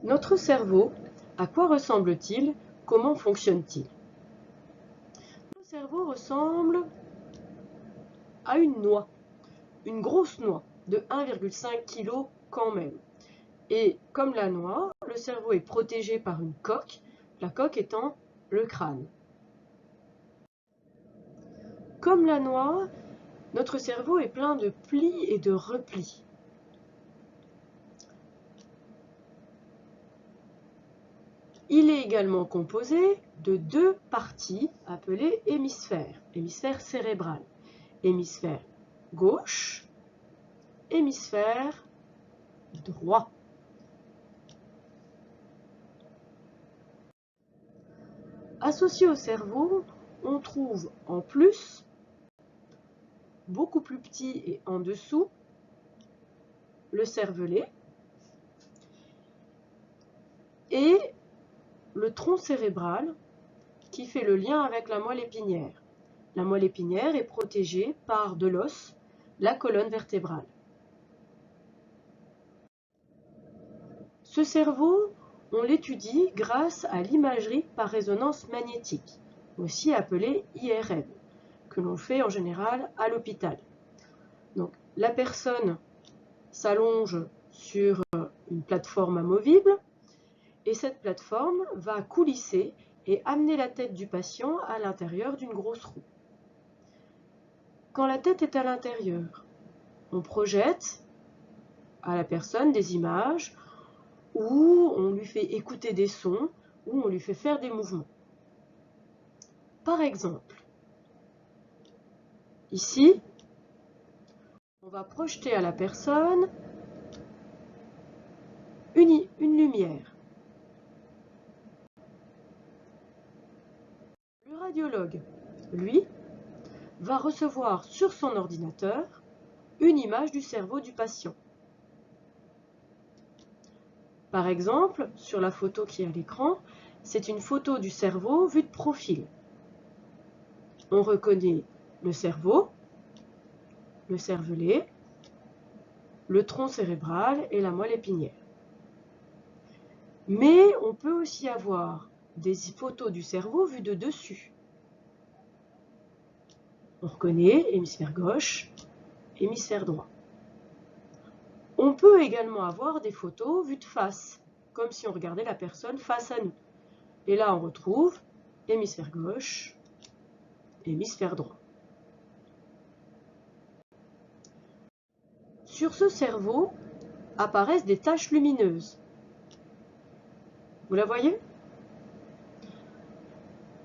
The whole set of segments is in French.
Notre cerveau, à quoi ressemble-t-il? Comment fonctionne-t-il? Le cerveau ressemble à une noix, une grosse noix de 1,5 kg quand même. Et comme la noix, le cerveau est protégé par une coque, la coque étant le crâne. Comme la noix, notre cerveau est plein de plis et de replis. Il est également composé de deux parties appelées hémisphères, hémisphère cérébral, hémisphère gauche, hémisphère droit. Associé au cerveau, on trouve en plus, beaucoup plus petit et en dessous, le cervelet et le tronc cérébral qui fait le lien avec la moelle épinière. La moelle épinière est protégée par de l'os, la colonne vertébrale. Ce cerveau, on l'étudie grâce à l'imagerie par résonance magnétique, aussi appelée IRM, que l'on fait en général à l'hôpital. Donc, la personne s'allonge sur une plateforme amovible et cette plateforme va coulisser et amener la tête du patient à l'intérieur d'une grosse roue. Quand la tête est à l'intérieur, on projette à la personne des images où on lui fait écouter des sons, où on lui fait faire des mouvements. Par exemple, ici, on va projeter à la personne une lumière. Le radiologue, lui, va recevoir sur son ordinateur une image du cerveau du patient. Par exemple, sur la photo qui est à l'écran, c'est une photo du cerveau vue de profil. On reconnaît le cerveau, le cervelet, le tronc cérébral et la moelle épinière. Mais on peut aussi avoir des photos du cerveau vues de dessus. On reconnaît hémisphère gauche, hémisphère droit. On peut également avoir des photos vues de face, comme si on regardait la personne face à nous. Et là, on retrouve hémisphère gauche, hémisphère droit. Sur ce cerveau apparaissent des taches lumineuses. Vous la voyez?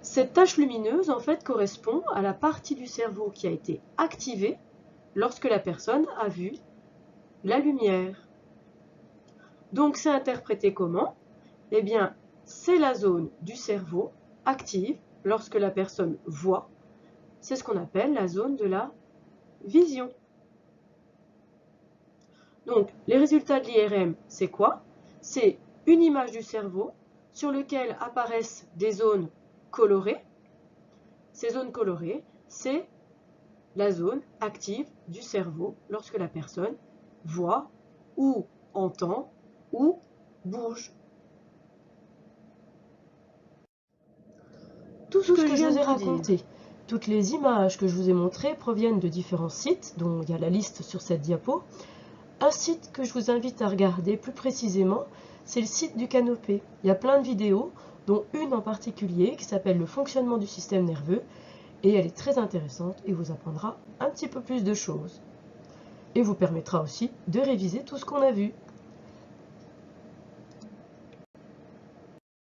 Cette tache lumineuse, en fait, correspond à la partie du cerveau qui a été activée lorsque la personne a vu la lumière. Donc, c'est interprété comment? Eh bien, c'est la zone du cerveau active lorsque la personne voit. C'est ce qu'on appelle la zone de la vision. Donc, les résultats de l'IRM, c'est quoi? C'est une image du cerveau sur laquelle apparaissent des zones colorées. Ces zones colorées, c'est la zone active du cerveau lorsque la personne voit ou entend ou bouge. Tout ce que je vous ai raconté, toutes les images que je vous ai montrées proviennent de différents sites, dont il y a la liste sur cette diapo. Un site que je vous invite à regarder plus précisément, c'est le site du Canopé. Il y a plein de vidéos, dont une en particulier qui s'appelle le fonctionnement du système nerveux, et elle est très intéressante et vous apprendra un petit peu plus de choses. Et vous permettra aussi de réviser tout ce qu'on a vu.